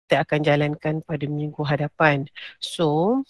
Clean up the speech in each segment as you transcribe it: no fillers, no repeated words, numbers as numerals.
kita akan jalankan pada minggu hadapan. So,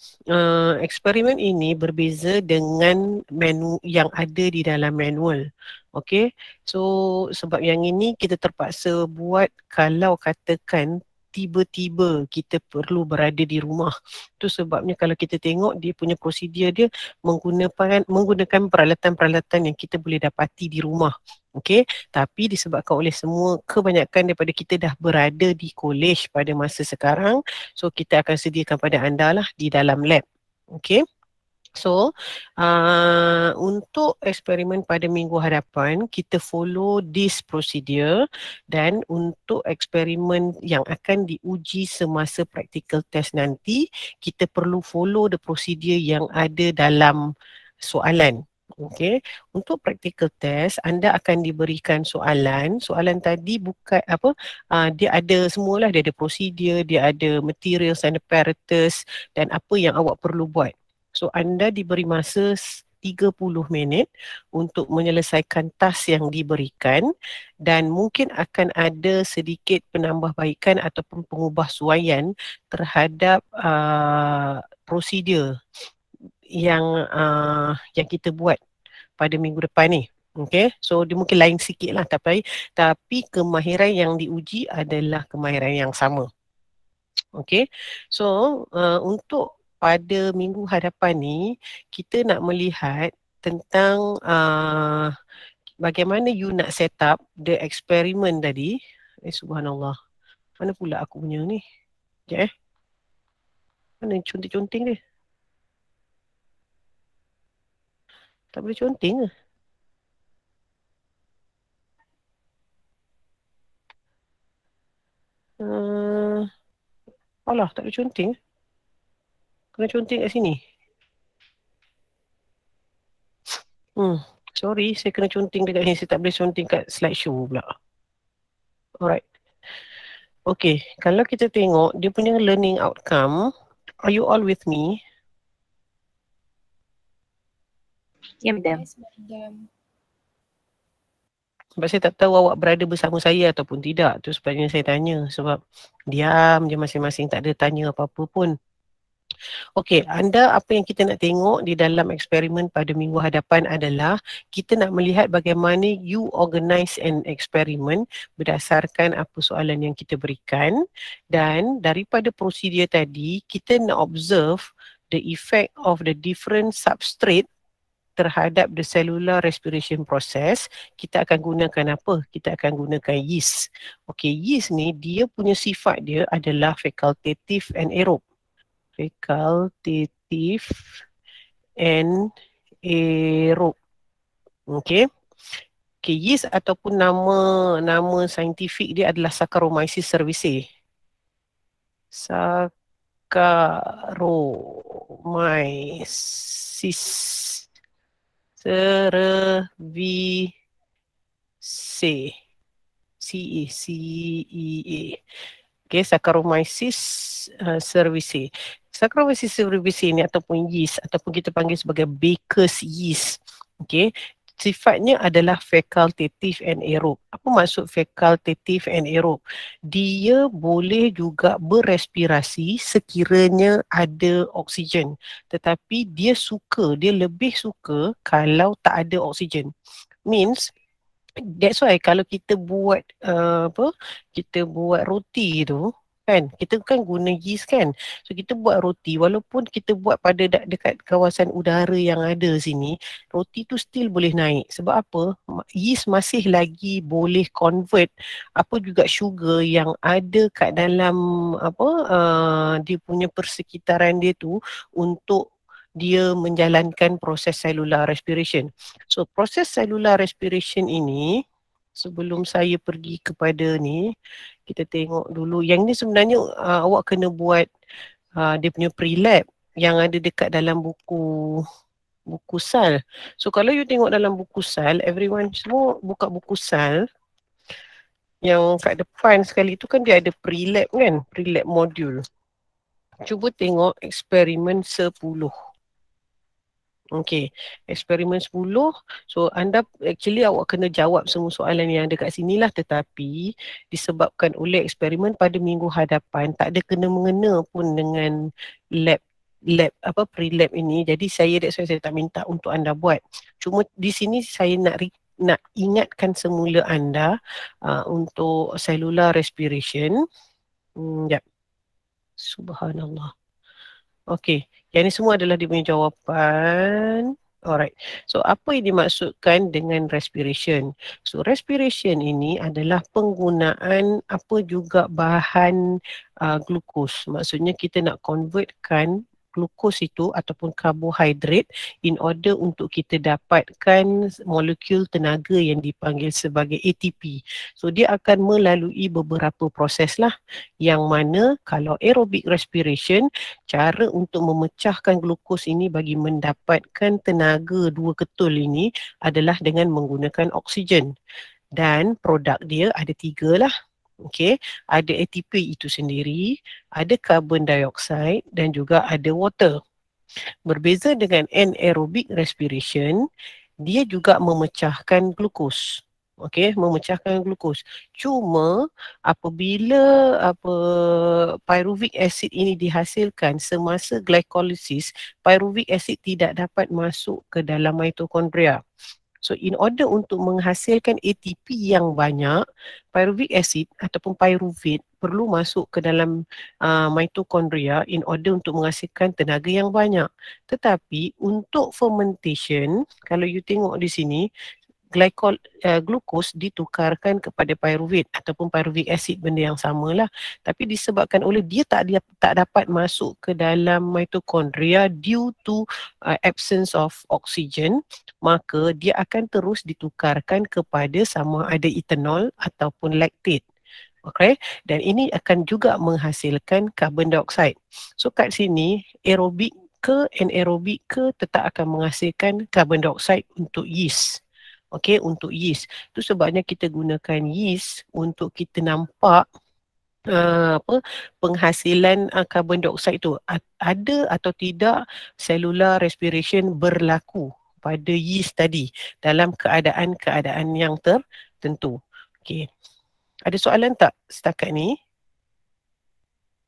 eksperimen ini berbeza dengan menu yang ada di dalam manual. Okay, so sebab yang ini kita terpaksa buat kalau katakan tiba-tiba kita perlu berada di rumah. Itu sebabnya kalau kita tengok dia punya prosedur dia menggunakan peralatan-peralatan yang kita boleh dapati di rumah. Okey, tapi disebabkan oleh semua kebanyakan daripada kita dah berada di kolej pada masa sekarang, so kita akan sediakan pada anda lah di dalam lab. Okey. So, untuk eksperimen pada minggu hadapan, kita follow this procedure dan untuk eksperimen yang akan diuji semasa practical test nanti, kita perlu follow the procedure yang ada dalam soalan. Okay. Untuk practical test, anda akan diberikan soalan. Soalan tadi bukan apa, dia ada semualah, dia ada prosedur, dia ada materials and apparatus dan apa yang awak perlu buat. So anda diberi masa 30 minit untuk menyelesaikan task yang diberikan dan mungkin akan ada sedikit penambahbaikan ataupun pengubahsuaian terhadap prosedur yang kita buat pada minggu depan ni. Okay, so dia mungkin lain sikit lah tapi kemahiran yang diuji adalah kemahiran yang sama. Okay, so untuk pada minggu hadapan ni kita nak melihat tentang bagaimana you nak set up the experiment tadi. Subhanallah. Mana pula aku punya ni? Sekejap Mana conteng-conteng dia? Tak boleh conteng ke? Alah, tak boleh conteng. Kena conteng kat sini. Sorry, saya kena conteng dekat sini. Saya tak boleh conteng kat slideshow pula. Alright. Okay, kalau kita tengok dia punya learning outcome, are you all with me? Ya, madam. Sebab saya tak tahu awak berada bersama saya ataupun tidak. Itu sebabnya saya tanya. Sebab diam je masing-masing, tak ada tanya apa-apa pun. Okey, anda apa yang kita nak tengok di dalam eksperimen pada minggu hadapan adalah kita nak melihat bagaimana you organize an experiment berdasarkan apa soalan yang kita berikan dan daripada prosedur tadi kita nak observe the effect of the different substrate terhadap the cellular respiration process. Kita akan gunakan apa? Kita akan gunakan yeast. Okey, yeast ni dia punya sifat dia adalah facultative and aerobe. Facultative and aerobe. Okey. Okay, yeast ataupun nama saintifik dia adalah Saccharomyces cerevisiae. Saccharomyces cerevisiae. CEA. Okay, Saccharomyces cerevisiae. Saccharomyces cerevisiae ni ataupun yeast ataupun kita panggil sebagai baker's yeast. Okay, sifatnya adalah facultative and aerobe. Apa maksud facultative and aerobe? Dia boleh juga berespirasi sekiranya ada oksigen. Tetapi dia lebih suka kalau tak ada oksigen. Means, that's why kalau kita buat kita buat roti tu kan, kita kan guna yeast kan. So kita buat roti walaupun kita buat pada dekat kawasan udara yang ada sini, roti tu still boleh naik. Sebab apa? Yeast masih lagi boleh convert apa juga sugar yang ada kat dalam dia punya persekitaran dia tu untuk dia menjalankan proses cellular respiration. So proses cellular respiration ini, sebelum saya pergi kepada ni, kita tengok dulu. Yang ni sebenarnya awak kena buat dia punya pre-lab yang ada dekat dalam buku SAL. So kalau you tengok dalam buku SAL, everyone semua buka buku SAL. Yang kat depan sekali tu kan dia ada pre-lab kan, pre-lab module. Cuba tengok eksperimen 10. Okey, eksperimen 10. So anda actually awak kena jawab semua soalan yang ada kat sini lah, tetapi disebabkan oleh eksperimen pada minggu hadapan tak ada kena mengena pun dengan lab apa pre-lab ini. Jadi that's why saya tak minta untuk anda buat. Cuma di sini saya nak ingatkan semula anda untuk cellular respiration. Jap. Subhanallah. Okey, yang ini semua adalah dia punya jawapan. Alright. So apa yang dimaksudkan dengan respiration? So respiration ini adalah penggunaan apa juga bahan glukos. Maksudnya kita nak convertkan glukos itu ataupun karbohidrat in order untuk kita dapatkan molekul tenaga yang dipanggil sebagai ATP. So dia akan melalui beberapa proses lah, yang mana kalau aerobic respiration, cara untuk memecahkan glukos ini bagi mendapatkan tenaga dua ketul ini adalah dengan menggunakan oksigen. Dan produk dia ada 3 lah. Okey, ada ATP itu sendiri, ada carbon dioxide dan juga ada water. Berbeza dengan anaerobic respiration, dia juga memecahkan glukos. Okey, memecahkan glukos. Cuma apabila pyruvic acid ini dihasilkan semasa glycolysis, pyruvic acid tidak dapat masuk ke dalam mitokondria. So in order untuk menghasilkan ATP yang banyak, pyruvic acid ataupun pyruvate perlu masuk ke dalam mitokondria in order untuk menghasilkan tenaga yang banyak. Tetapi untuk fermentation, kalau you tengok di sini, glukos ditukarkan kepada pyruvate ataupun pyruvic acid, benda yang samalah. Tapi disebabkan oleh dia tak dapat masuk ke dalam mitokondria due to absence of oxygen, maka dia akan terus ditukarkan kepada sama ada ethanol ataupun lactate. Okay, dan ini akan juga menghasilkan carbon dioxide. So kat sini aerobik ke anaerobik ke tetap akan menghasilkan carbon dioxide untuk yeast. Okey, untuk yeast. Itu sebabnya kita gunakan yeast untuk kita nampak penghasilan carbon dioxide itu ada atau tidak cellular respiration berlaku pada yeast tadi dalam keadaan-keadaan yang tertentu. Okey. Ada soalan tak setakat ni?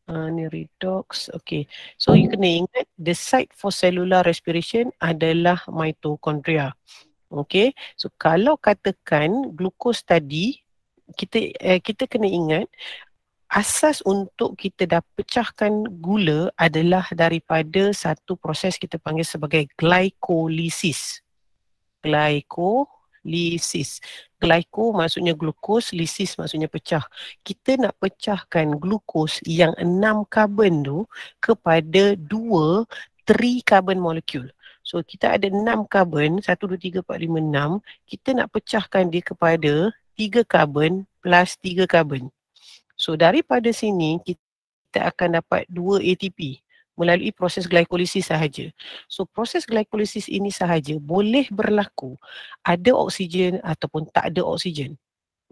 Ni redox. Okey. So you kena ingat the site for cellular respiration adalah mitochondria. Okey, so kalau katakan glukos tadi, kita kena ingat asas untuk kita dah pecahkan gula adalah daripada satu proses kita panggil sebagai glycolysis. Glycolysis. Glyco maksudnya glukos, lysis maksudnya pecah. Kita nak pecahkan glukos yang 6 karbon tu kepada 2 3 carbon molecule. So kita ada 6 karbon, 1, 2, 3, 4, 5, 6. Kita nak pecahkan dia kepada 3 karbon plus 3 karbon. So daripada sini kita akan dapat 2 ATP melalui proses glycolysis sahaja. So proses glycolysis ini sahaja boleh berlaku ada oksigen ataupun tak ada oksigen.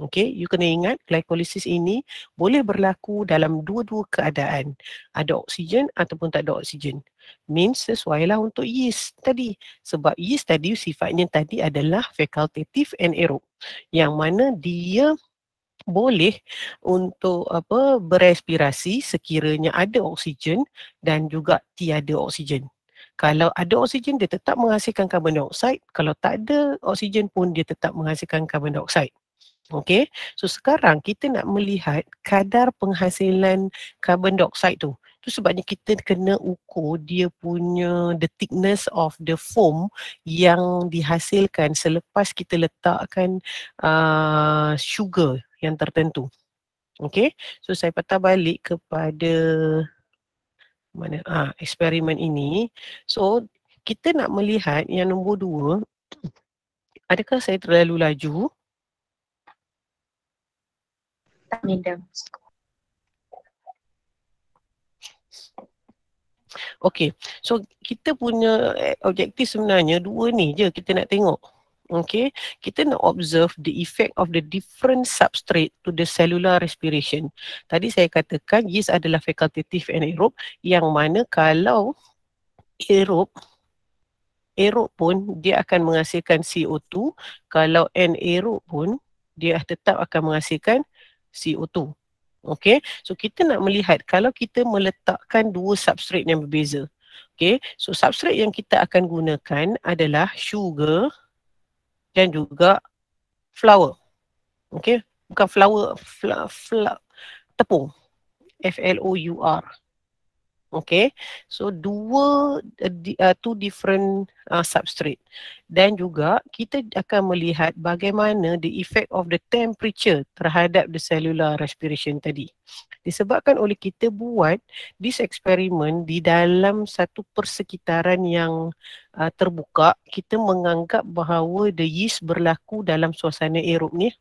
Okay, you kena ingat glycolysis ini boleh berlaku dalam dua-dua keadaan. Ada oksigen ataupun tak ada oksigen. Means sesuailah untuk yeast tadi. Sebab yeast tadi sifatnya tadi adalah facultative anaerob. Yang mana dia boleh untuk berespirasi sekiranya ada oksigen dan juga tiada oksigen. Kalau ada oksigen dia tetap menghasilkan carbon dioxide. Kalau tak ada oksigen pun dia tetap menghasilkan carbon dioxide. Okey, so sekarang kita nak melihat kadar penghasilan carbon dioxide tu. Tu sebabnya kita kena ukur dia punya the thickness of the foam yang dihasilkan selepas kita letakkan sugar yang tertentu. Okey, so saya patah balik kepada mana eksperimen ini. So kita nak melihat yang nombor 2. Adakah saya terlalu laju? Tak, Madam. Okey, so kita punya objektif sebenarnya 2 ni je kita nak tengok. Okey, kita nak observe the effect of the different substrate to the cellular respiration. Tadi saya katakan yeast adalah facultative anaerob, yang mana kalau aerob aerob pun dia akan menghasilkan CO2. Kalau anaerob pun dia tetap akan menghasilkan CO2. Okay, so kita nak melihat kalau kita meletakkan dua substrate yang berbeza. Okay, so substrate yang kita akan gunakan adalah sugar dan juga flour. Okay, bukan flour, tepung. Flour. Okay, so two different substrate. Dan juga kita akan melihat bagaimana the effect of the temperature terhadap the cellular respiration tadi. Disebabkan oleh kita buat this experiment di dalam satu persekitaran yang terbuka, kita menganggap bahawa the yeast berlaku dalam suasana aerob ni.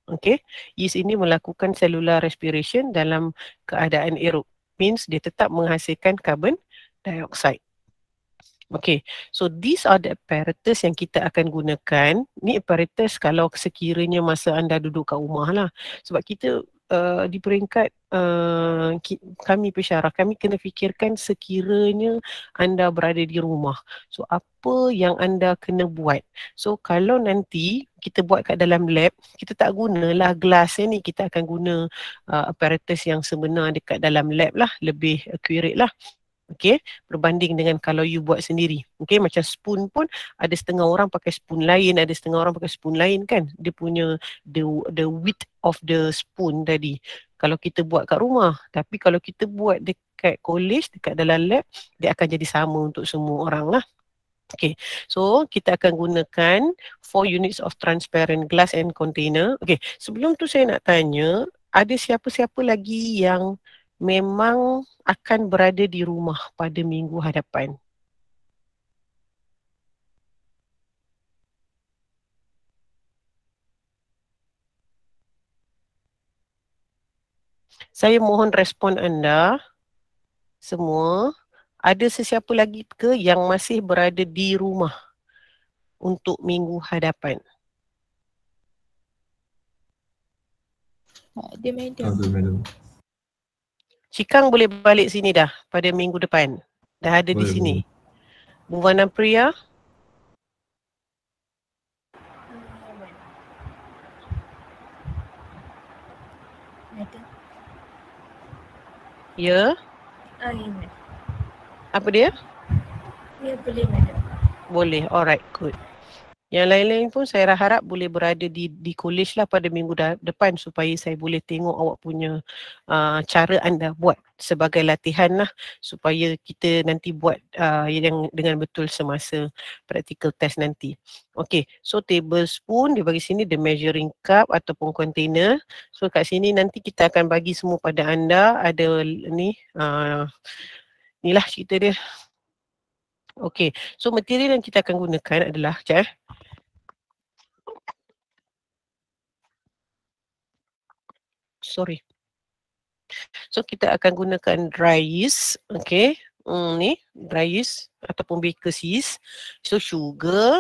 Okay, yeast ini melakukan cellular respiration dalam keadaan aerob. Means dia tetap menghasilkan carbon dioxide. Okay, so these are the apparatus yang kita akan gunakan. Ni apparatus kalau sekiranya masa anda duduk kat rumah lah. Sebab kita di peringkat kami pensyarah, kami kena fikirkan sekiranya anda berada di rumah. So apa yang anda kena buat? So kalau nanti kita buat kat dalam lab, kita tak gunalah gelas ni, kita akan guna apparatus yang sebenar dekat dalam lab lah, lebih accurate lah. Okay, berbanding dengan kalau you buat sendiri. Okay, macam spoon pun ada setengah orang pakai spoon lain, ada setengah orang pakai spoon lain kan. Dia punya the width of the spoon tadi. Kalau kita buat kat rumah, tapi kalau kita buat dekat college, dekat dalam lab, dia akan jadi sama untuk semua orang lah. Okay, so kita akan gunakan 4 units of transparent glass and container. Okay, sebelum tu saya nak tanya, ada siapa-siapa lagi yang memang akan berada di rumah pada minggu hadapan? Saya mohon respon anda semua. Ada sesiapa lagi ke yang masih berada di rumah untuk minggu hadapan? Ada madam. Ada madam. Cikang boleh balik sini dah pada minggu depan. Dah ada di Boleh, sini. Buvana Priya? Madam. Ya? Ya madam. Apa dia? Ya boleh madam. Boleh, alright, good. Yang lain-lain pun saya harap boleh berada di college lah pada minggu depan supaya saya boleh tengok awak punya cara anda buat sebagai latihan lah supaya kita nanti buat yang dengan betul semasa practical test nanti. Okay, so tablespoon dia bagi sini the measuring cup ataupun container. So kat sini nanti kita akan bagi semua pada anda ada ni inilah cerita dia. Okay, so material yang kita akan gunakan adalah So kita akan gunakan dry yeast, okay. Ni dry yeast ataupun baker's yeast. So sugar,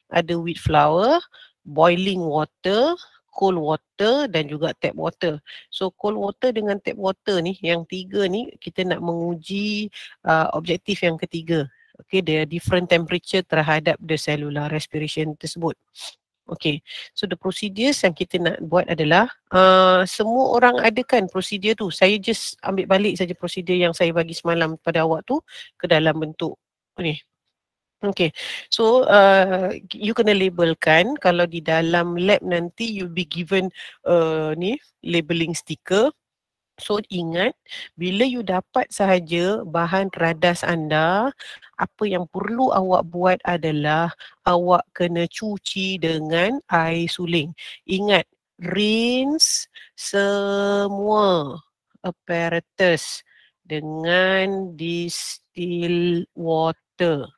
ada wheat flour, boiling water, cold water dan juga tap water. So cold water dengan tap water ni, yang tiga ni kita nak menguji objektif yang ketiga. Okay, the different temperature terhadap the cellular respiration tersebut. Okay, so the procedures yang kita nak buat adalah semua orang adakan prosedur tu. Saya just ambil balik saja prosedur yang saya bagi semalam pada awak tu ke dalam bentuk ni. Okay, so you kena labelkan. Kalau di dalam lab nanti you be given ni labeling sticker. So ingat, bila you dapat sahaja bahan radas anda, apa yang perlu awak buat adalah awak kena cuci dengan air suling. Ingat, rinse semua apparatus dengan distilled water.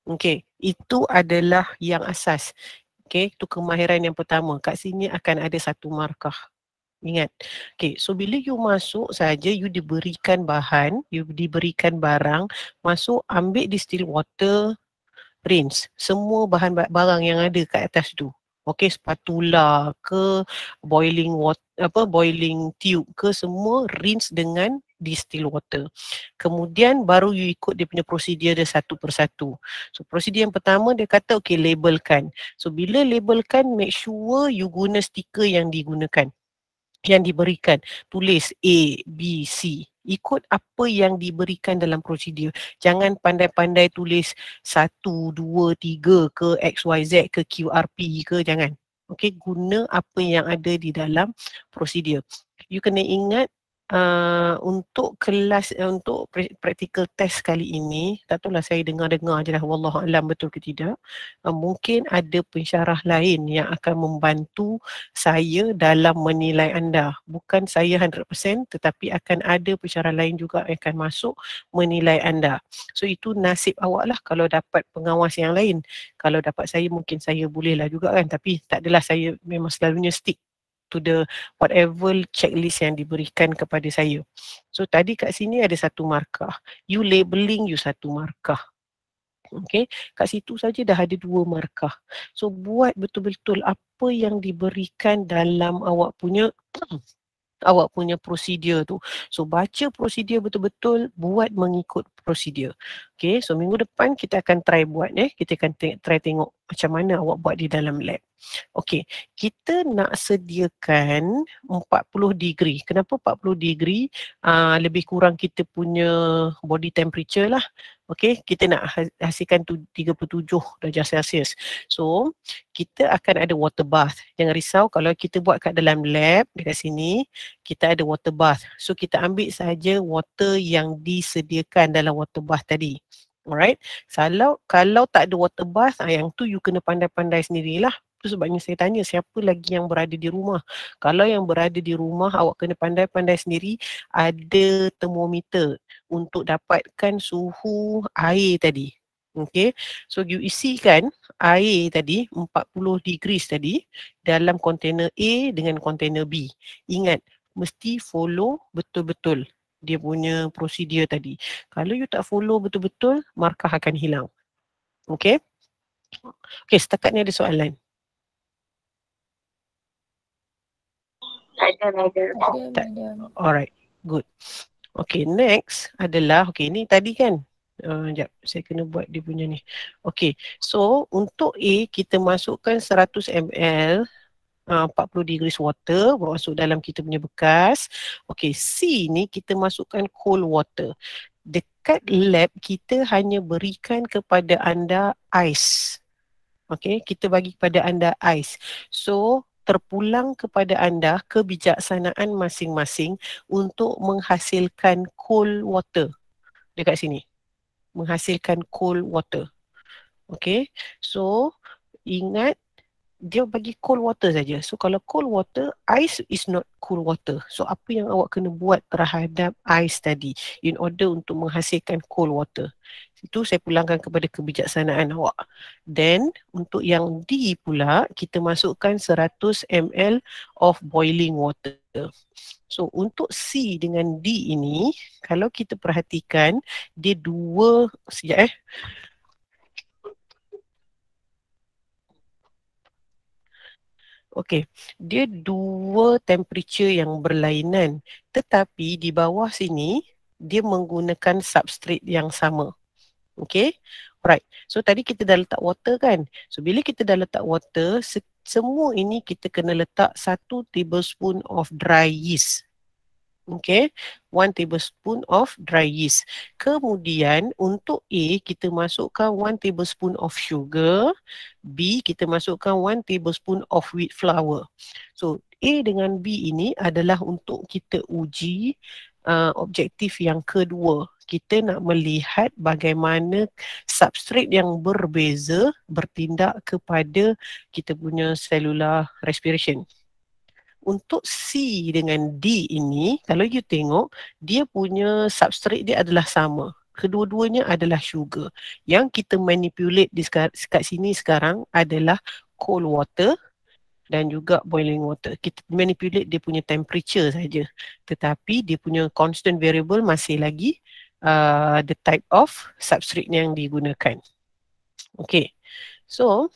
Okay, itu adalah yang asas. Okay, itu kemahiran yang pertama. Kat sini akan ada satu markah. Ingat. Okay, so bila you masuk saja, you diberikan bahan, you diberikan barang, masuk ambil distilled water, rinse. Semua barang yang ada kat atas tu. Okay, spatula ke, boiling water, boiling tube ke, semua rinse dengan distill water. Kemudian baru you ikut dia punya prosedur dia satu persatu. So prosedur yang pertama dia kata okay, labelkan. So bila labelkan, make sure you guna stiker yang digunakan, yang diberikan. Tulis A, B, C. Ikut apa yang diberikan dalam prosedur. Jangan pandai-pandai tulis 1, 2, 3 ke XYZ ke QRP ke, jangan. Okay, guna apa yang ada di dalam prosedur. You kena ingat untuk kelas, untuk practical test kali ini, tak tahulah, saya dengar-dengar je lah, wallahualam betul ke tidak, mungkin ada pensyarah lain yang akan membantu saya dalam menilai anda. Bukan saya 100%, tetapi akan ada pensyarah lain juga yang akan masuk menilai anda. So itu nasib awak lah kalau dapat pengawas yang lain. Kalau dapat saya, mungkin saya boleh lah juga kan, tapi tak adalah, saya memang selalunya stick to the whatever checklist yang diberikan kepada saya. So tadi kat sini ada satu markah. You labeling, you satu markah. Okay, kat situ saja dah ada 2 markah. So buat betul-betul apa yang diberikan dalam awak punya prosedur tu. So baca prosedur betul-betul, buat mengikut prosedur. Okay, so minggu depan kita akan try buat kita akan try tengok macam mana awak buat di dalam lab. Okey, kita nak sediakan 40 degree. Kenapa 40 degree? Lebih kurang kita punya body temperature lah. Okey, kita nak hasilkan 37 darjah Celsius. So, kita akan ada water bath. Jangan risau kalau kita buat kat dalam lab dekat sini, kita ada water bath. So, kita ambil saja water yang disediakan dalam water bath tadi. Alright. Kalau tak ada water bath, yang tu you kena pandai-pandai sendirilah. Itu sebabnya saya tanya siapa lagi yang berada di rumah. Kalau yang berada di rumah, awak kena pandai-pandai sendiri, ada termometer untuk dapatkan suhu air tadi. Okay, so you isikan air tadi 40 degrees tadi dalam kontainer A dengan kontainer B. Ingat, mesti follow betul-betul dia punya prosedur tadi. Kalau you tak follow betul-betul, markah akan hilang. Okay, okay, setakat ni ada soalan. Ada, Tak. madam. Alright, good. Okay, next adalah, okay, ni tadi kan. Sekejap, saya kena buat dia punya ni. Okay, so untuk A, kita masukkan 100 ml 40 degrees water masuk dalam kita punya bekas. Okay, C ni kita masukkan cold water. Dekat lab, kita hanya berikan kepada anda ais. Okay, kita bagi kepada anda ais. So, terpulang kepada anda kebijaksanaan masing-masing untuk menghasilkan cold water dekat sini. Menghasilkan cold water. Okay, so ingat dia bagi cold water saja. So kalau cold water, ice is not cool water. So apa yang awak kena buat terhadap ice tadi in order untuk menghasilkan cold water? Itu saya pulangkan kepada kebijaksanaan awak. Then untuk yang D pula, kita masukkan 100 ml of boiling water. So untuk C dengan D ini, kalau kita perhatikan, dia dua, sekejap Okey, dia dua temperature yang berlainan, tetapi di bawah sini dia menggunakan substrate yang sama. Okey, alright. So tadi kita dah letak water kan. So bila kita dah letak water, semua ini kita kena letak 1 tablespoon of dry yeast. Okay, 1 tablespoon of dry yeast. Kemudian untuk A, kita masukkan 1 tablespoon of sugar. B, kita masukkan 1 tablespoon of wheat flour. So A dengan B ini adalah untuk kita uji objektif yang kedua. Kita nak melihat bagaimana substrate yang berbeza bertindak kepada kita punya cellular respiration. Untuk C dengan D ini, kalau you tengok, dia punya substrate dia adalah sama. Kedua-duanya adalah sugar. Yang kita manipulate kat sini sekarang adalah cold water dan juga boiling water. Kita manipulate dia punya temperature saja. Tetapi dia punya constant variable masih lagi the type of substrate yang digunakan. Okay. So,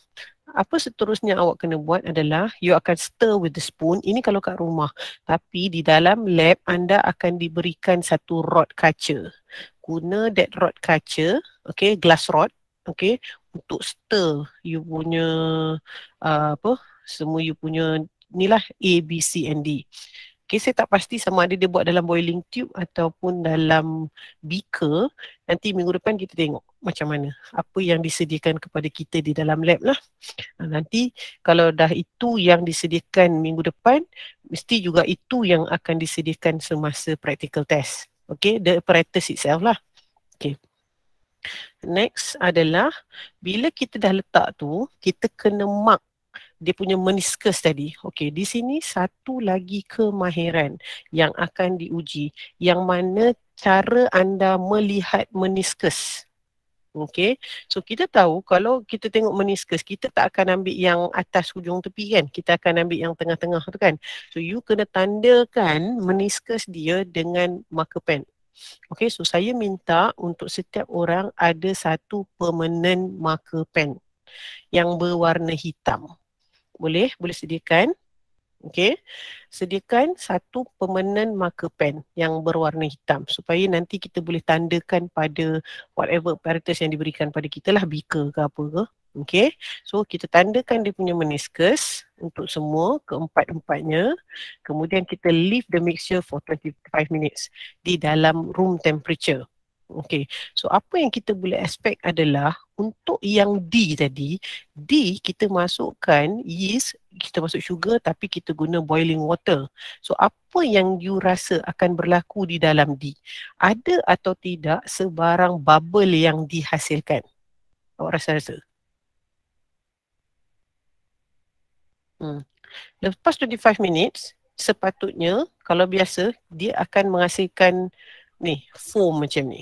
apa seterusnya awak kena buat adalah you akan stir with the spoon. Ini kalau kat rumah. Tapi di dalam lab anda akan diberikan satu rod kaca. Guna that rod kaca, okay, glass rod, okay, untuk stir you punya apa, semua you punya inilah A, B, C and D. Okay, saya tak pasti sama ada dia buat dalam boiling tube ataupun dalam beaker. Nanti minggu depan kita tengok macam mana. Apa yang disediakan kepada kita di dalam lab lah. Nanti kalau dah itu yang disediakan minggu depan, mesti juga itu yang akan disediakan semasa practical test. Okay, the apparatus itself lah. Okay. Next adalah bila kita dah letak tu, kita kena mark dia punya meniskus tadi. Okey, di sini satu lagi kemahiran yang akan diuji, yang mana cara anda melihat meniskus. Okey, so kita tahu kalau kita tengok meniskus, kita tak akan ambil yang atas hujung tepi kan, kita akan ambil yang tengah-tengah tu kan. So you kena tandakan meniskus dia dengan marker pen. Okey, so saya minta untuk setiap orang ada satu permanent marker pen yang berwarna hitam. Boleh sediakan. Okey. Sediakan satu permanent marker pen yang berwarna hitam supaya nanti kita boleh tandakan pada whatever apparatus yang diberikan pada kita lah, beaker ke apa ke. Okey. So kita tandakan dia punya meniskus untuk semua keempat-empatnya. Kemudian kita leave the mixture for 25 minutes di dalam room temperature. Okey. So apa yang kita boleh expect adalah untuk yang D tadi, D kita masukkan yeast, kita masuk sugar tapi kita guna boiling water. So apa yang you rasa akan berlaku di dalam D? Ada atau tidak sebarang bubble yang dihasilkan? Awak rasa-rasa? Lepas 25 minutes, sepatutnya kalau biasa dia akan menghasilkan ni, foam macam ni.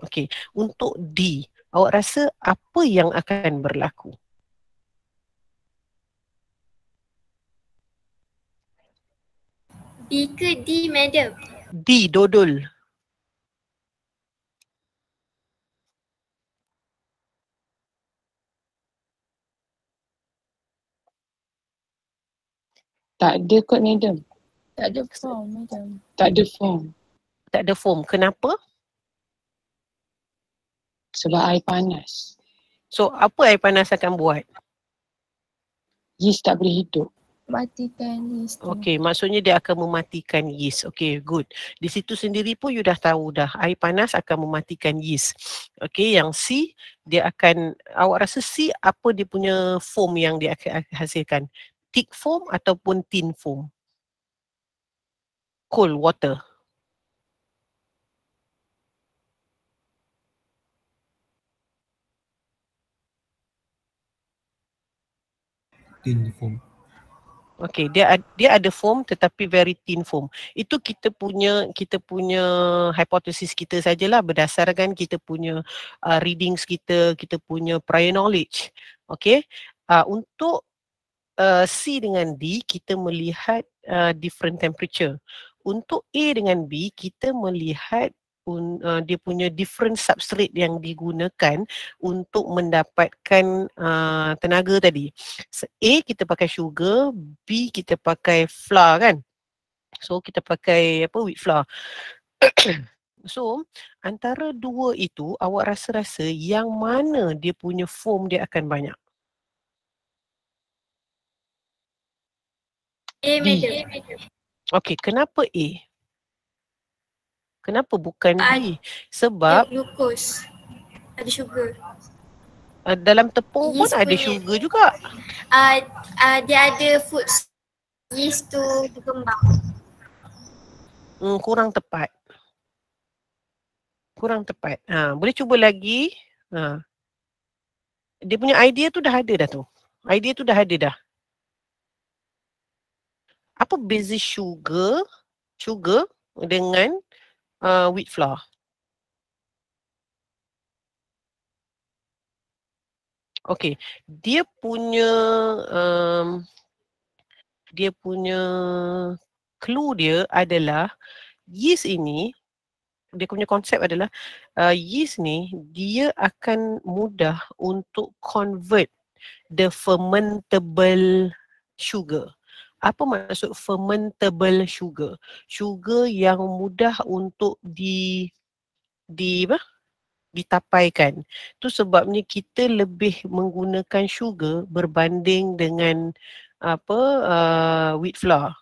Okey, untuk D, awak rasa apa yang akan berlaku? B ke D, madam? D, dodol. Tak ada kot madam. Tak ada form, madam. Tak ada form. Tak ada foam. Kenapa? Sebab air panas. So, apa air panas akan buat? Yeast tak boleh hidup. Matikan yeast. Okey, maksudnya dia akan mematikan yeast. Okey, good. Di situ sendiri pun you dah tahu dah, air panas akan mematikan yeast. Okey, yang C, dia akan, awak rasa C apa dia punya foam yang dia akan hasilkan? Thick foam ataupun thin foam? Cold water. Thin foam. Okey, dia ada foam tetapi very thin foam. Itu kita punya hipotesis kita sajalah berdasarkan kita punya readings kita punya prior knowledge. Okey. Untuk C dengan D kita melihat different temperature. Untuk A dengan B kita melihat dia punya different substrate yang digunakan untuk mendapatkan tenaga tadi. A kita pakai sugar, B kita pakai flour kan. So kita pakai apa, wheat flour. So antara dua itu awak rasa-rasa yang mana dia punya foam dia akan banyak? A, madam. Okey, kenapa A? Kenapa bukan B? Sebab Glucose. Ada sugar. dalam tepung pun Yeast ada punya. sugar juga. Dia ada food yeast tu berkembang. Kurang tepat. Boleh cuba lagi. Dia punya idea tu dah ada dah tu. Idea tu dah ada dah. Apa beza sugar dengan wheat flour? Okey, dia punya clue dia adalah yeast ini, dia punya konsep adalah yeast ni dia akan mudah untuk convert the fermentable sugar. Apa maksud fermentable sugar? Sugar yang mudah untuk ditapaikan. Tu sebabnya kita lebih menggunakan sugar berbanding dengan wheat flour.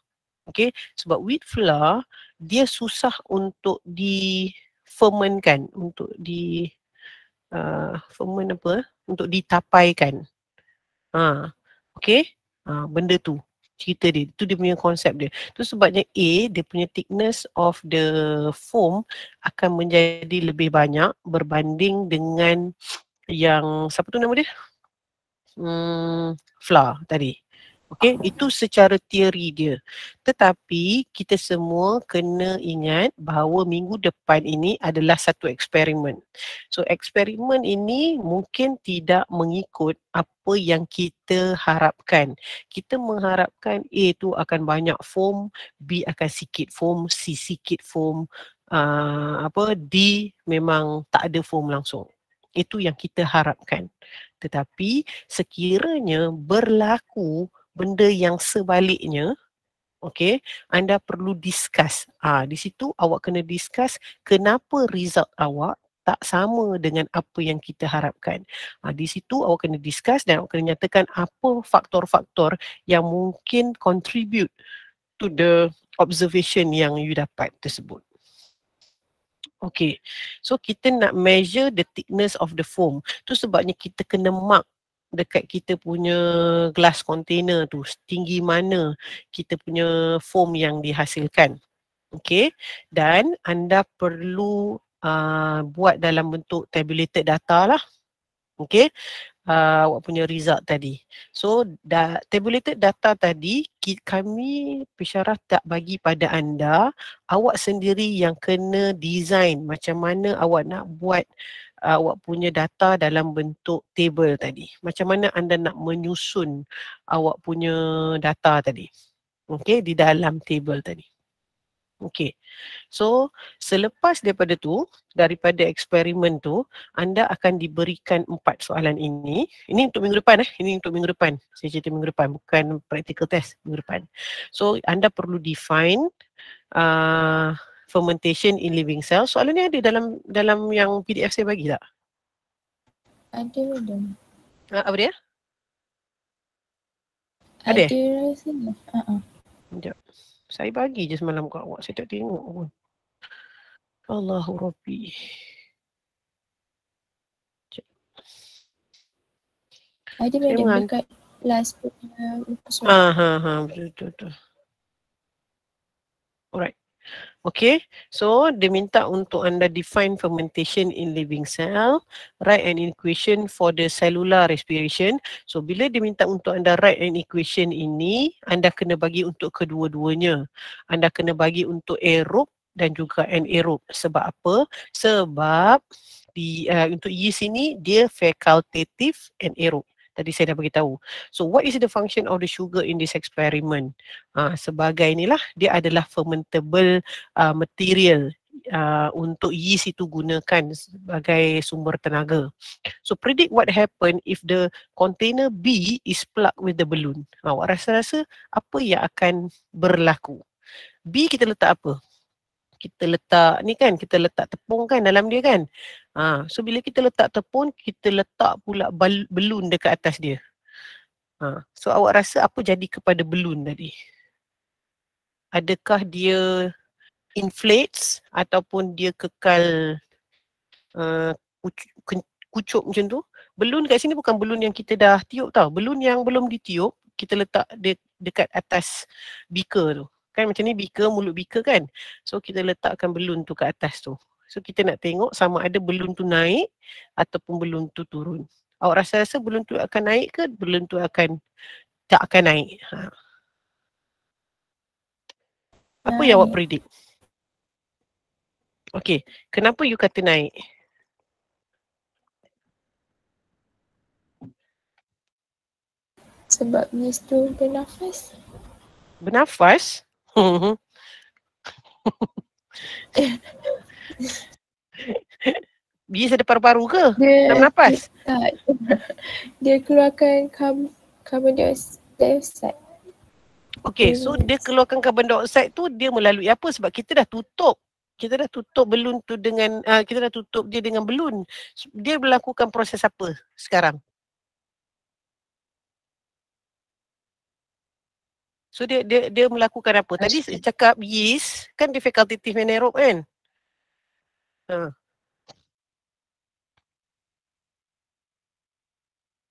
Okay, sebab wheat flour dia susah untuk difermentkan, untuk ferment untuk ditapaikan. Okay, benda tu. Cerita dia, tu dia punya konsep dia. Tu sebabnya dia punya thickness of the foam akan menjadi lebih banyak berbanding dengan yang, siapa tu nama dia? Flour tadi. Okay, itu secara teori dia. Tetapi kita semua kena ingat bahawa minggu depan ini adalah satu eksperimen. So eksperimen ini mungkin tidak mengikut apa yang kita harapkan. Kita mengharapkan A tu akan banyak foam, B akan sikit foam, C sikit foam, D memang tak ada foam langsung. Itu yang kita harapkan. Tetapi sekiranya berlaku benda yang sebaliknya, okay, anda perlu discuss. Di situ awak kena discuss kenapa result awak tak sama dengan apa yang kita harapkan. Di situ awak kena discuss dan awak kena nyatakan apa faktor-faktor yang mungkin contribute to the observation yang you dapat tersebut. Okay, so kita nak measure the thickness of the foam. Tu sebabnya kita kena mark dekat kita punya glass container tu setinggi mana kita punya foam yang dihasilkan. Okay, dan anda perlu buat dalam bentuk tabulated data lah. Okay, awak punya result tadi. So tabulated data tadi kami pensyarah tak bagi pada anda, awak sendiri yang kena design macam mana awak nak buat awak punya data dalam bentuk table tadi. Macam mana anda nak menyusun awak punya data tadi. Okay, di dalam table tadi. Okay, so selepas daripada eksperimen tu, anda akan diberikan 4 soalan ini. Ini untuk minggu depan ini untuk minggu depan. Saya cerita minggu depan, bukan practical test minggu depan. So anda perlu define fermentation in living cell. Soalan ni ada dalam yang PDF saya bagi tak? Ada madam. Apa dia? Ada? Ada rasanya. Sekejap. Saya bagi je semalam kat awak. Saya tak tengok pun. Allahu Rabbi. Ada madam dekat last punya rupas. Betul. Alright. Okay, so dia minta untuk anda define fermentation in living cell, write an equation for the cellular respiration. So bila dia minta untuk anda write an equation ini, anda kena bagi untuk kedua-duanya. Anda kena bagi untuk aerob dan juga anaerob. Sebab apa? Sebab untuk yeast ini dia facultative anaerob. Tadi saya dah beritahu. So what is the function of the sugar in this experiment? Sebagai inilah, dia adalah fermentable material untuk yeast itu gunakan sebagai sumber tenaga. So predict what happen if the container B is plugged with the balloon. Awak rasa-rasa apa yang akan berlaku? B kita letak apa? Kita letak tepung kan dalam dia kan. So bila kita letak tepung, kita letak pula balloon dekat atas dia. So awak rasa apa jadi kepada balloon tadi? Adakah dia inflates ataupun dia kekal kucuk macam tu? Balloon kat sini bukan balloon yang kita dah tiup tau. Balloon yang belum ditiup, kita letak dia dekat atas beaker tu. Kan macam ni mulut beaker kan. So kita letakkan balloon tu kat atas tu. So kita nak tengok sama ada balloon tu naik ataupun balloon tu turun. Awak rasa balloon tu akan naik ke balloon tu tak akan naik? Apa yang awak predict? Okay, kenapa you kata naik? Sebab yeast tu bernafas. Bernafas? Yeast ada paru-paru ke? Dia nak bernafas? Dia keluarkan carbon dioxide. Okay, so dia keluarkan carbon dioxide tu dia melalui apa? Sebab kita dah tutup. Kita dah tutup balon tu dengan, kita dah tutup dia dengan balon. Dia melakukan proses apa sekarang? So dia melakukan apa? Tadi saya cakap yeast kan dia facultative anaerob kan?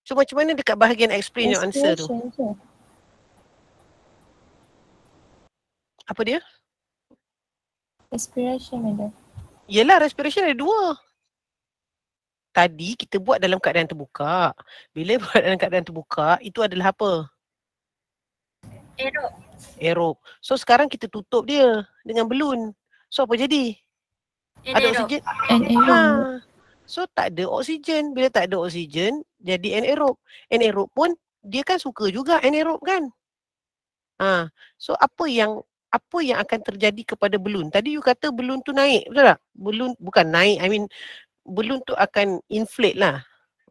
So macam mana dekat bahagian explain your answer tu? Respiration tu. Apa dia? Respiration ada. Yelah, respiration ada dua. Tadi kita buat dalam keadaan terbuka. Bila buat dalam keadaan terbuka, itu adalah apa? Aerob. Aerob. So sekarang kita tutup dia dengan balon. So apa jadi? Ada Anaerob. oksigen? Anaerob. So tak ada oksigen. Bila tak ada oksigen, jadi anaerob. Anaerob pun dia kan suka juga anaerob kan? So apa yang akan terjadi kepada balon? Tadi you kata balon tu naik, betul tak? Balon bukan naik, I mean balon tu akan inflate lah.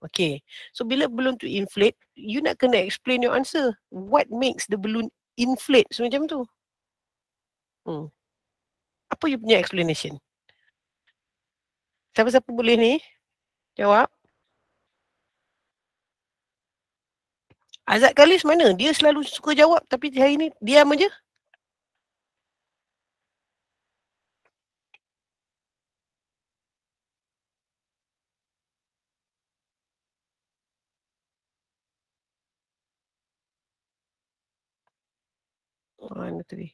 Okay. So bila balon tu inflate, you nak kena explain your answer. What makes the balloon inflate? So macam tu. Apa you punya explanation? Siapa-siapa boleh ni jawab? Azad Kalis mana? Dia selalu suka jawab tapi hari ni diam aja. Mana tadi?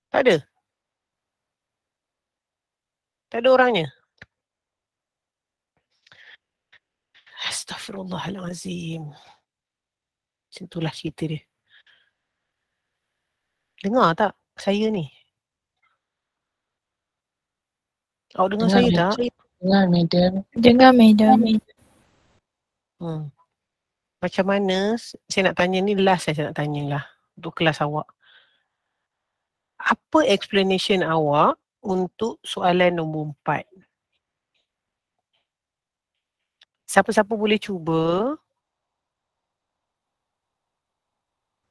Tak ada. Tak ada orangnya. Astaghfirullahalazim. Macam itulah cerita dia. Dengar tak saya ni? Awak dengar saya tak? Dengar, madam. Dengar, madam. Macam mana, saya nak tanya ni last saya nak tanya lah untuk kelas awak. Apa explanation awak untuk soalan nombor 4? Siapa-siapa boleh cuba?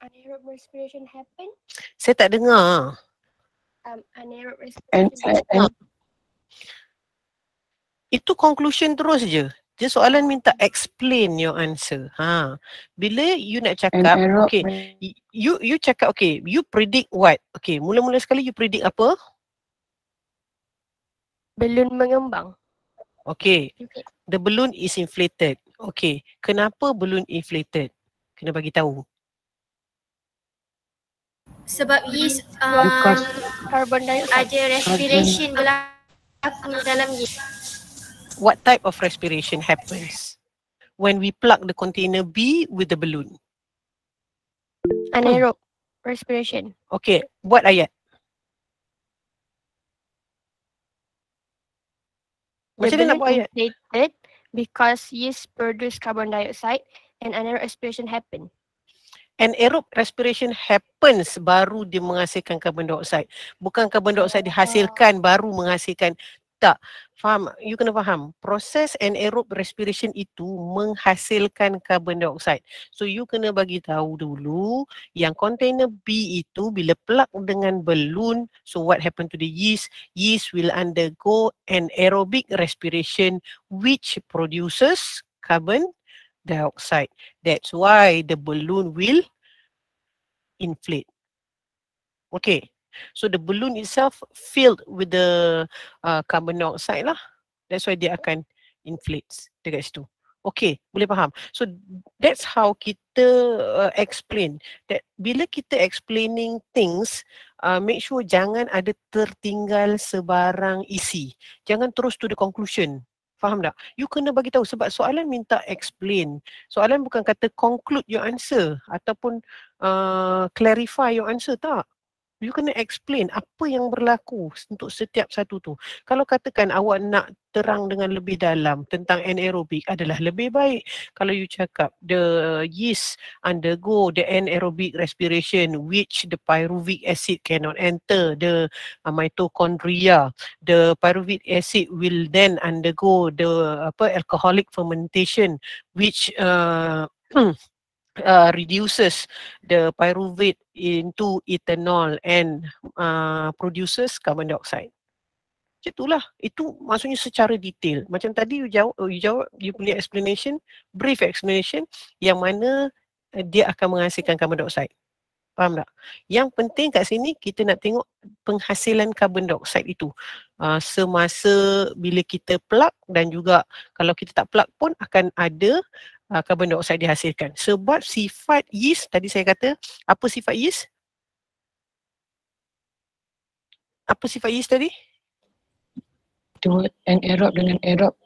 Anaerob respiration happen. Saya tak dengar. Anaerob respiration. Itu conclusion terus je. Dia soalan minta explain your answer. Bila you nak cakap, okay, you cakap, okay, you predict what? Okay, mula-mula sekali you predict apa? Balloon mengembang. Okay, the balloon is inflated. Okay, kenapa balloon inflated? Kena bagi tahu. Sebab yeast Carbon dioxide. ada respiration berlaku dalam yeast. What type of respiration happens when we plug the container B with the balloon? Anaerob respiration. Okay, buat ayat. Macam mana nak buat ayat? Inflated because yeast produce carbon dioxide and anaerob respiration happen. Anaerob respiration happens baru dia menghasilkan carbon dioxide. Bukan carbon dioxide dihasilkan baru menghasilkan. Tak. Faham? You kena faham. Proses anaerob respiration itu menghasilkan carbon dioxide. So you kena bagi tahu dulu yang container B itu bila plug dengan balloon, so what happen to the yeast? Yeast will undergo anaerobic respiration which produces carbon dioxide. That's why the balloon will inflate. Okay. So the balloon itself filled with the carbon dioxide lah. That's why dia akan inflate dekat situ. Okay, boleh faham. So that's how kita explain. That bila kita explaining things, make sure jangan ada tertinggal sebarang isi. Jangan terus to the conclusion. Faham tak? You kena bagi tahu sebab soalan minta explain. Soalan bukan kata conclude your answer ataupun clarify your answer, tak. You kena explain apa yang berlaku untuk setiap satu tu. Kalau katakan awak nak terang dengan lebih dalam tentang anaerobic adalah lebih baik kalau you cakap the yeast undergo the anaerobic respiration which the pyruvic acid cannot enter the mitochondria. The pyruvic acid will then undergo the alcoholic fermentation which reduces the pyruvate into ethanol and produces carbon dioxide. Macam itulah. Itu maksudnya secara detail. Macam tadi you jawab you punya explanation, brief explanation yang mana dia akan menghasilkan carbon dioxide. Faham tak? Yang penting kat sini kita nak tengok penghasilan carbon dioxide itu semasa bila kita plug dan juga kalau kita tak plug pun akan ada carbon dioxide dihasilkan. Sebab sifat yeast, tadi saya kata, apa sifat yeast? Apa sifat yeast tadi? Dua anaerob dengan aerob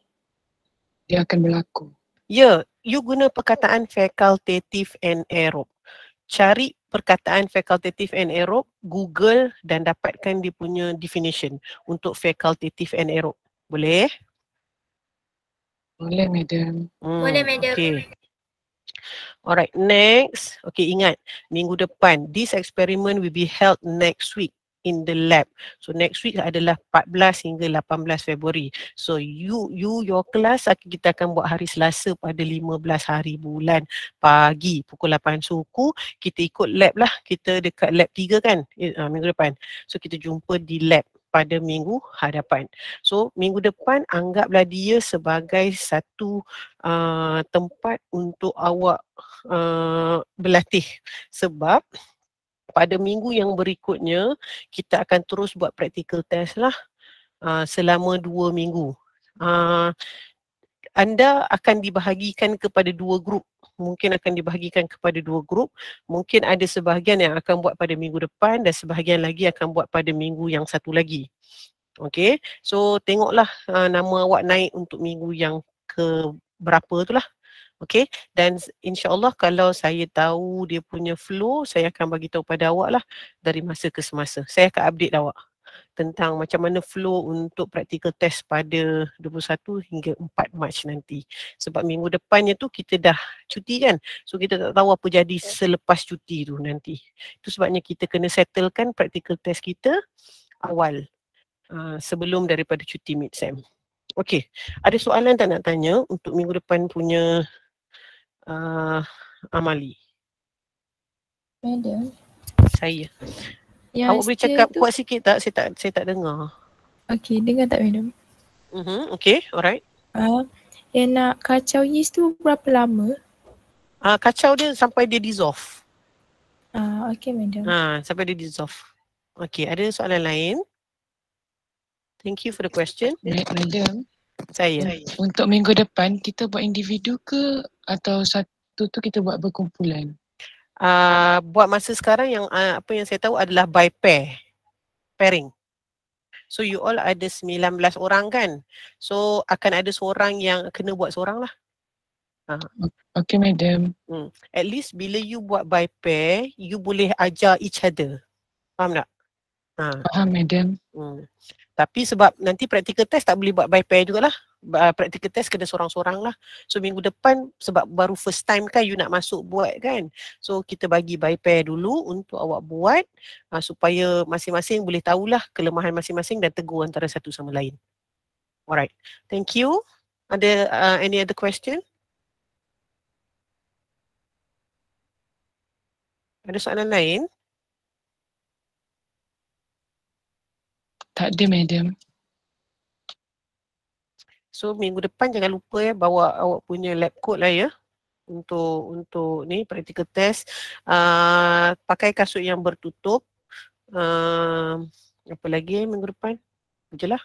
dia akan berlaku. Ya, you guna perkataan facultative anaerob. Cari perkataan facultative anaerob, Google dan dapatkan dia punya definition untuk facultative anaerob. Boleh? Boleh, madam. Boleh, madam. Okay. Alright, next. Okay, ingat. Minggu depan, this experiment will be held next week in the lab. So next week adalah 14 hingga 18 Februari. So your class kita akan buat hari Selasa pada 15 hari bulan pagi pukul 8 suku. Kita ikut lab lah. Kita dekat lab 3 kan minggu depan. So kita jumpa di lab pada minggu hadapan. So minggu depan anggaplah dia sebagai satu tempat untuk awak berlatih. Sebab pada minggu yang berikutnya kita akan terus buat practical test lah selama 2 minggu. Anda akan dibahagikan kepada 2 grup. Mungkin akan dibahagikan kepada 2 grup. Mungkin ada sebahagian yang akan buat pada minggu depan dan sebahagian lagi akan buat pada minggu yang satu lagi. Okay, so tengoklah nama awak naik untuk minggu yang ke berapa tu lah. Okay, dan insyaAllah kalau saya tahu dia punya flow, saya akan bagi tahu pada awak lah dari masa ke semasa. Saya akan update awak tentang macam mana flow untuk practical test pada 21 hingga 4 Mac nanti. Sebab minggu depannya tu kita dah cuti kan. So kita tak tahu apa jadi selepas cuti tu nanti. Itu sebabnya kita kena settlekan practical test kita awal sebelum daripada cuti mid-sem. Okey, ada soalan tak nak tanya untuk minggu depan punya amali? Madam. Saya. Yang Awak boleh cakap kuat sikit tak? Saya tak dengar. Okey, dengar tak madam? Okay, alright. Yang nak kacau yeast tu berapa lama? Kacau dia sampai dia dissolve. Okey madam. Sampai dia dissolve. Okay, ada soalan lain? Thank you for the question. Madam, Saya. untuk minggu depan kita buat individu ke atau satu tu kita buat berkumpulan? Buat masa sekarang yang apa yang saya tahu adalah by pairing. So you all ada 19 orang kan. So akan ada seorang yang kena buat seorang lah. Okay, madam. At least bila you buat by pair, you boleh ajar each other. Faham tak? Faham, madam. Tapi sebab nanti practical test tak boleh buat by pair jugalah. Practical test kena seorang-seorang lah. So minggu depan sebab baru first time kan you nak masuk buat kan. So kita bagi by pair dulu untuk awak buat supaya masing-masing boleh tahulah kelemahan masing-masing dan tegur antara satu sama lain. Alright. Thank you. Ada any other question? Ada soalan lain? Tak ada, madam. So minggu depan jangan lupa bawa awak punya lab coat lah ya. Untuk ni practical test. Pakai kasut yang bertutup. Apa lagi minggu depan? Itulah.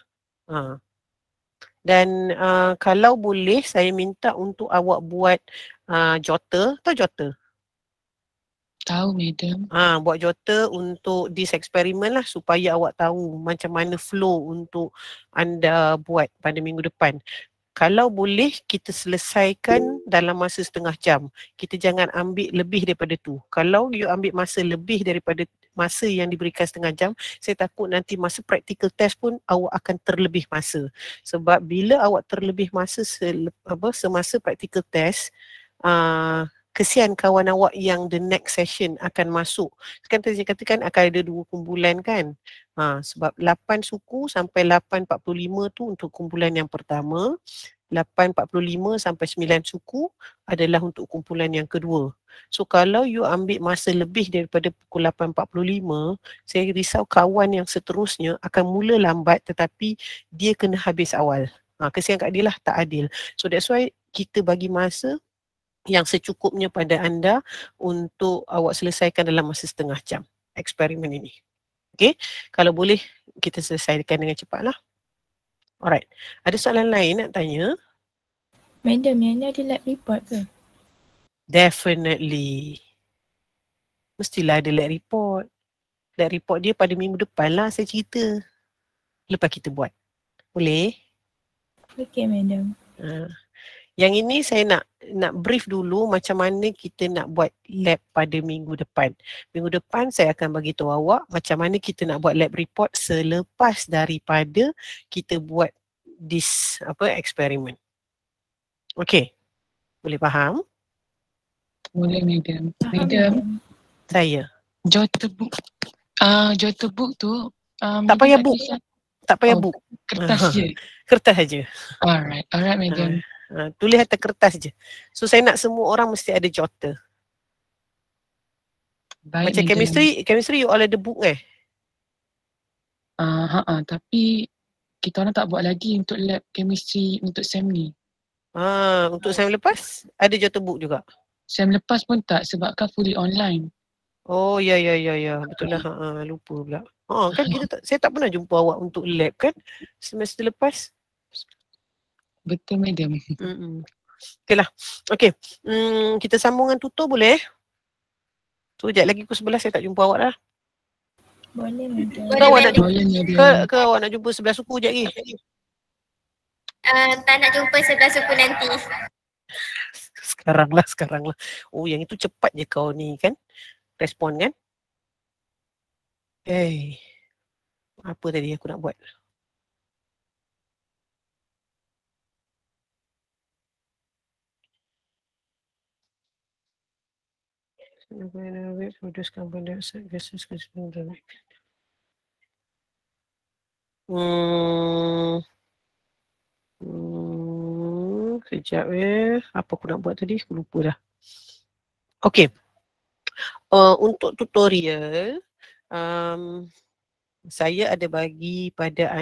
Dan kalau boleh saya minta untuk awak buat jota. Tahu jota? Tahu, madam. Buat jota untuk this experiment lah supaya awak tahu macam mana flow untuk anda buat pada minggu depan. Kalau boleh kita selesaikan dalam masa setengah jam. Kita jangan ambil lebih daripada tu. Kalau you ambil masa lebih daripada masa yang diberikan setengah jam, saya takut nanti masa practical test pun awak akan terlebih masa. Sebab bila awak terlebih masa semasa practical test, kesian kawan awak yang the next session akan masuk. Kan tadi saya katakan akan ada 2 kumpulan kan. Sebab 8 suku sampai 8.45 tu untuk kumpulan yang pertama. 8.45 sampai 9 suku adalah untuk kumpulan yang kedua. So kalau you ambil masa lebih daripada pukul 8.45, saya risau kawan yang seterusnya akan mula lambat tetapi dia kena habis awal. Kesian kat dia lah, tak adil. So that's why kita bagi masa yang secukupnya pada anda untuk awak selesaikan dalam masa setengah jam eksperimen ini. Okay, kalau boleh kita selesaikan dengan cepatlah. Alright, ada soalan lain nak tanya? Madam, yang ni ada lab report ke? Definitely. Mestilah ada lab report. Lab report dia pada minggu depan lah saya cerita. Lepas kita buat. Boleh? Okay, madam. Yang ini saya nak brief dulu macam mana kita nak buat lab pada minggu depan. Minggu depan saya akan bagi tahu awak macam mana kita nak buat lab report selepas daripada kita buat this eksperimen. Okey. Boleh faham? Boleh, madam. Faham, Madam, Saya. jota book. Jota book tu Tak payah book. Tak payah book. Kertas je. Kertas saja. Alright, madam. Tulis atas kertas je. So saya nak semua orang mesti ada jota. Baik, Macam madam. chemistry you all ada book Tapi kita orang tak buat lagi untuk lab chemistry untuk SEM ni. Untuk sem lepas ada jota book juga. SEM lepas pun tak sebabkan fully online. Oh ya betul lah. Lupa pula. Kan saya tak pernah jumpa awak untuk lab kan semester lepas. Betul, madam. Okeylah. Okey. Kita sambung dengan tutor boleh? So sekejap lagi pukul 11 saya tak jumpa awak dah. Boleh, madam. Ke awak nak jumpa Boleh, madam. ke awak nak jumpa sebelah suku sekejap lagi? Tak nak jumpa sebelah suku nanti. Sekarang lah. Oh yang itu cepat je kau ni kan. Respon kan? Apa tadi aku nak buat? Produce carbon dioxide gases. Sekejap apa aku nak buat tadi? Aku lupa dah. Okey. Untuk tutorial saya ada bagi pada